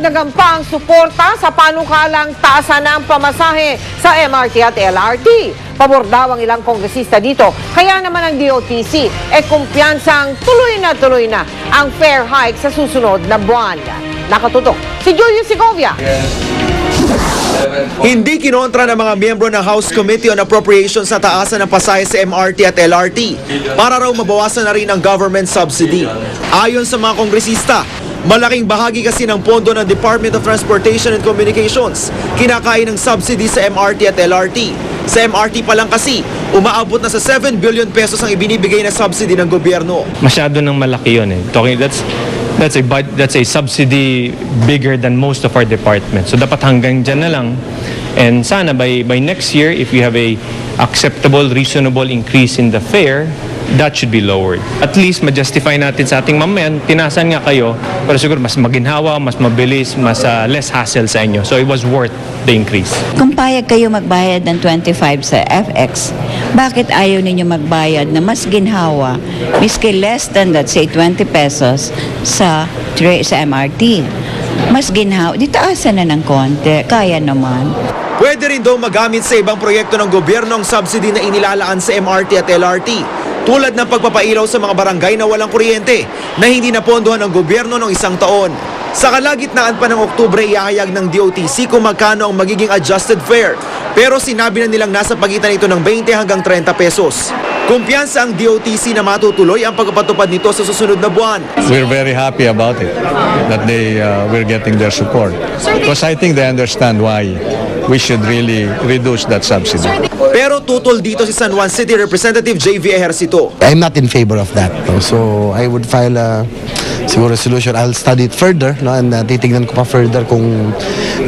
Nadagdagan pa ang suporta sa panukalang taasan ng pamasahe sa MRT at LRT. Pabor daw ang ilang kongresista dito. Kaya naman ang DOTC kumpiyansang tuloy na ang fare hike sa susunod na buwan. Nakatutok si Julius Segovia. Hindi kinontra ng mga miyembro ng House Committee on Appropriations sa taasan ng pasahe sa MRT at LRT para raw mabawasan na rin ang government subsidy. Ayon sa mga kongresista, malaking bahagi kasi ng pondo ng Department of Transportation and Communications kinakain ng subsidy sa MRT at LRT. Sa MRT pa lang kasi, umaabot na sa 7 billion pesos ang ibinibigay na subsidy ng gobyerno. Masyado nang malaki yun eh. That's a subsidy bigger than most of our departments. So dapat hanggang dyan na lang. And sana by next year, if we have a acceptable, reasonable increase in the fare, that should be lowered. At least ma-justify natin sa ating mamayan, tinasan nga kayo, pero siguro mas maginhawa, mas mabilis, mas less hassle sa inyo. So it was worth the increase. Kung payag kayo magbayad ng 25 sa FX, bakit ayaw ninyo magbayad na mas ginhawa, miski less than that, say 20 pesos sa MRT? Mas ginhawa, di taasan na ng konti, kaya naman. Pwede rin daw magamit sa ibang proyekto ng gobyerno ang subsidy na inilalaan sa MRT at LRT. Tulad ng pagpapailaw sa mga barangay na walang kuryente na hindi napondohan ng gobyerno ng isang taon. Sa kalagitnaan pa ng Oktubre, ihahayag ng DOTC kung magkano ang magiging adjusted fare. Pero sinabi na nilang nasa pagitan ito ng 20 hanggang 30 pesos. Kumpiyansa ang DOTC na matutuloy ang pagpapatupad nito sa susunod na buwan. We're very happy about it, that we're getting their support. Because I think they understand why we should really reduce that subsidy. Pero tutol dito si San Juan City Representative JV Ejercito. I'm not in favor of that. No? So I would file a resolution. I'll study it further, no? And titignan ko pa further kung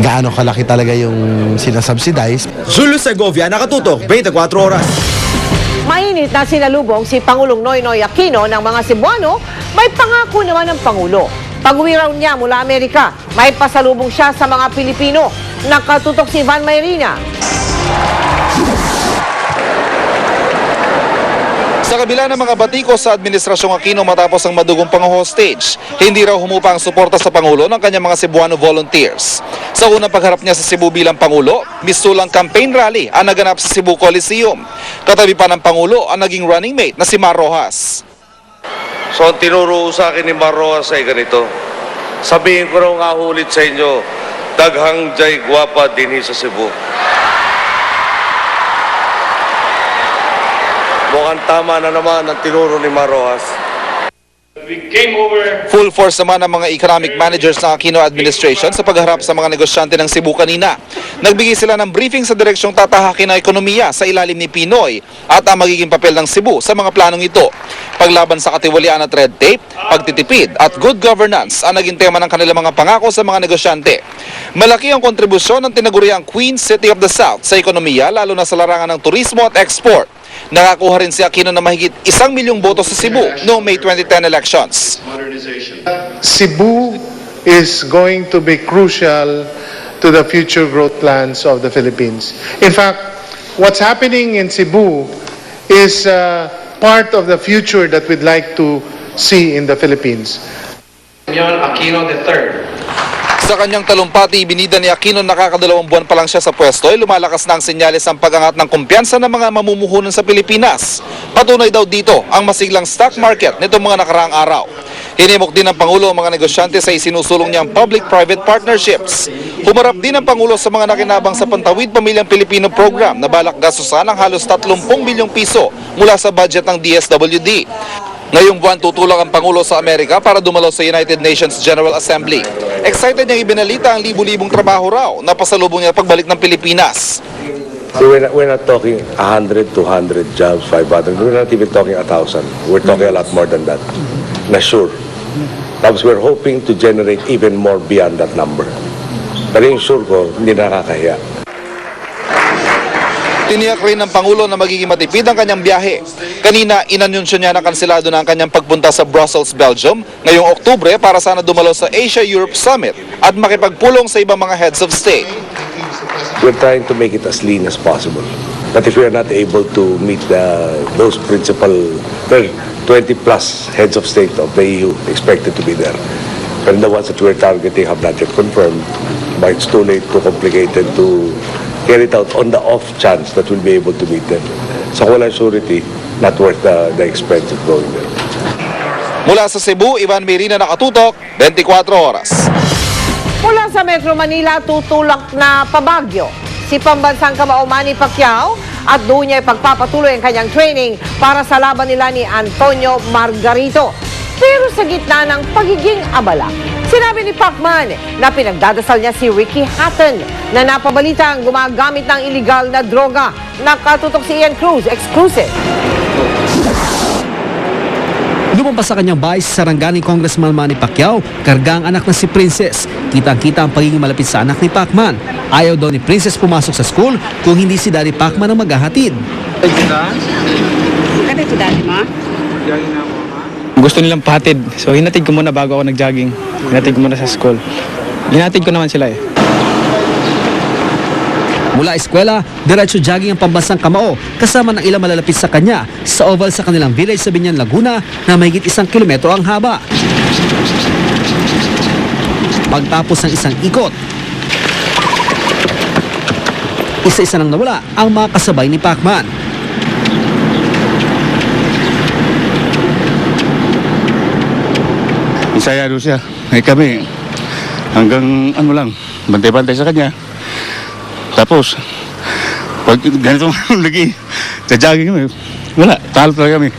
gaano kalaki talaga yung sinasubsidize. Julius Segovia, Nakatutok, 24 Oras. Mainit na sinalubong si Pangulong Noynoy Aquino ng mga Cebuano, may pangako naman ng Pangulo. Pag-uwi raw niya mula Amerika, may pasalubong siya sa mga Pilipino. Nakatutok si Van Mayrina. Sa kabila ng mga batiko sa Administrasyong Aquino matapos ang madugong pang-hostage, hindi raw humupa ang suporta sa Pangulo ng kanyang mga Cebuano volunteers. Sa unang pagharap niya sa Cebu bilang Pangulo, mistulang campaign rally ang naganap sa Cebu Coliseum. Katabi pa ng Pangulo ang naging running mate na si Mar Rojas. So ang tinuro sa akin ni Mar Rojas ay ganito, sabihin ko raw nga ulit sa inyo, daghang jay guwapa dinhi sa Cebu. Mukhang tama na naman ang tinuro ni Mar Rojas. Full force naman ang mga economic managers ng Aquino administration sa pagharap sa mga negosyante ng Cebu kanina. Nagbigay sila ng briefing sa direksyong tatahakin ng ekonomiya sa ilalim ni Pinoy at ang magiging papel ng Cebu sa mga planong ito. Paglaban sa katiwalian at red tape, pagtitipid at good governance ang naging tema ng kanilang mga pangako sa mga negosyante. Malaki ang kontribusyon ng tinaguriang Queen City of the South sa ekonomiya lalo na sa larangan ng turismo at export. Nakakuha rin si Aquino na mahigit 1 milyong boto sa Cebu noong May 2010 elections. Cebu is going to be crucial to the future growth plans of the Philippines. In fact, what's happening in Cebu is part of the future that we'd like to see in the Philippines. Aquino III. Sa kanyang talumpati, ibinida ni Aquino nakakadalawang buwan pa lang siya sa pwesto ay lumalakas na ang senyales ang pag-angat ng kumpiyansa ng mga mamumuhunan sa Pilipinas. Patunay daw dito ang masiglang stock market nitong mga nakaraang araw. Hinimok din ng Pangulo ang mga negosyante sa isinusulong niyang public-private partnerships. Humarap din ang Pangulo sa mga nakinabang sa Pantawid Pamilyang Pilipino program na balak gastusan ng halos 30 bilyong piso mula sa budget ng DSWD. Ngayong buwan tutulak ang Pangulo sa Amerika para dumalo sa United Nations General Assembly. Excited niyang ibinalita ang libu-libong trabaho raw na pasalubong niya pagbalik ng Pilipinas. We're not talking 100, 200 jobs, 500. We're not even talking 1,000. We're talking a lot more than that. Na sure. Tapos we're hoping to generate even more beyond that number. Pero yung sure ko, hindi nakakahiya. Tiniyak rin ng Pangulo na magiging matipid ang kanyang biyahe. Kanina, inanunsyo niya na kanselado na ang kanyang pagpunta sa Brussels, Belgium ngayong Oktubre para sana dumalo sa Asia-Europe Summit at makipagpulong sa ibang mga heads of state. We're trying to make it as lean as possible. But if we are not able to meet those principal 20 plus heads of state of the EU expected to be there, And the ones that we're targeting have not yet confirmed, but it's too late, too complicated to carry it out on the off chance that we'll be able to meet them. So walang surety, not worth the expense of going there. Mula sa Cebu, Ivan Mirina, nakatutok, 24 oras. Mula sa Metro Manila, tutulak na pabagyo si pambansang kamao Manny Pacquiao at doon niya pagpapatuloy ang kanyang training para sa laban nila ni Antonio Margarito. Pero sa gitna ng pagiging abala, sinabi ni Pacman na pinagdadasal niya si Ricky Hatton na napabalitang gumagamit ng illegal na droga. Nakatutok si Ian Cruz, exclusive. Lumampas sa kanyang bahay sa Sarangani Congressman Manny Pacquiao, karga ang anak na si Princess. Kitang-kita ang pagiging malapit sa anak ni Pacman. Ayaw daw ni Princess pumasok sa school kung hindi si Daddy Pacman ang maghahatid. Gusto nilang pahatid. So hinatid ko muna bago ako nag-jogging. Hinatid ko muna sa school. Hinatid ko naman sila eh. Mula eskwela, diretso jogging ang pambansang kamao kasama ng ilang malalapit sa kanya sa oval sa kanilang village sa Binyan, Laguna na mahigit 1 kilometro ang haba. Pagtapos ng isang ikot, isa-isa nang nawala ang mga kasabay ni Pacman. Isayado siya. Ay kami, hanggang ano lang, bantay-bantay sa kanya. Tapos, pag ganito lagi, sa jogging kami, wala, talo talaga kami.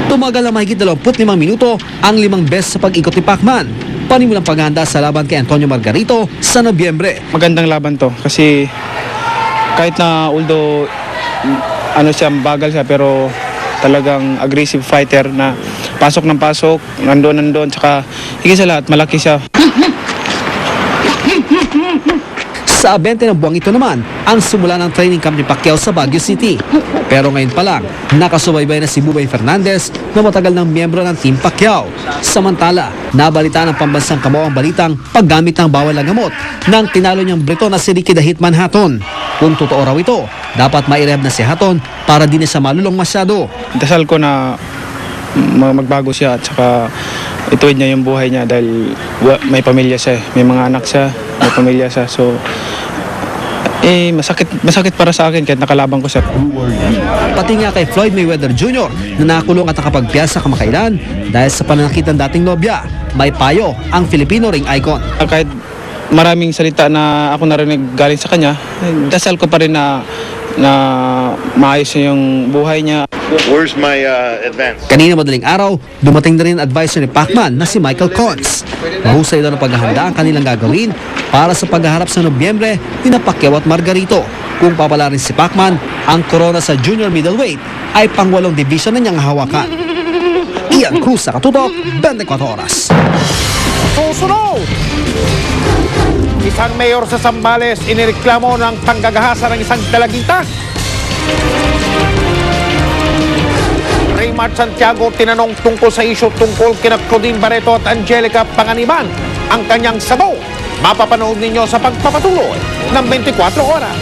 Tumagal na mahigit 25 minuto ang 5 beses sa pag-ikot ni Pacman. Panimulang paghahanda sa laban kay Antonio Margarito sa Nobyembre. Magandang laban to kasi kahit na although ano siya, bagal siya pero talagang aggressive fighter na pasok ng pasok, nandun, tsaka higit sa lahat, malaki siya. Sa 20 ng buwang ito naman, ang simula ng training camp ni Pacquiao sa Baguio City. Pero ngayon pa lang, nakasubaybay na si Bubay Fernandez na matagal ng miyembro ng Team Pacquiao. Samantala, nabalita ng pambansang kamao ang balitang paggamit ng bawal na gamot nang tinalo niyang Brito na si Ricky the Hitman Hatton. Kung totoo raw ito, dapat mairehab na si Hatton para di na siya malulong masyado. Dasal ko na magbago siya at saka ituwid niya yung buhay niya dahil may pamilya siya, may mga anak siya, may pamilya siya. So, masakit para sa akin kahit nakalaban ko siya. Pati nga kay Floyd Mayweather Jr. na nakulong at nakapagpiyasa kamakailan dahil sa pananakit ng dating nobya. May payo ang Filipino ring icon. Kahit maraming salita na ako narinig galing sa kanya, dasal ko pa rin na maayos niya yung buhay niya. Where's my advance? Kanina madaling araw, dumating na rin ang advisor ni Pacman na si Michael Cons. Mahusay daw ng paghahanda ang kanilang gagawin para sa paghaharap sa Nobyembre ni Pacquiao at Margarito. Kung papala rin si Pacman, ang corona sa junior middleweight ay pang-8 division na niyang hawakan. Ian Cruz sa katutok, 24 oras. Susunod! Isang mayor sa Zambales inireklamo ng panggagahasa ng isang dalagita. Raymart Santiago tinanong tungkol sa isyu tungkol kina Claudine Barreto at Angelica Panganiban ang kanyang sabaw. Mapapanood ninyo sa pagpapatuloy ng 24 oras.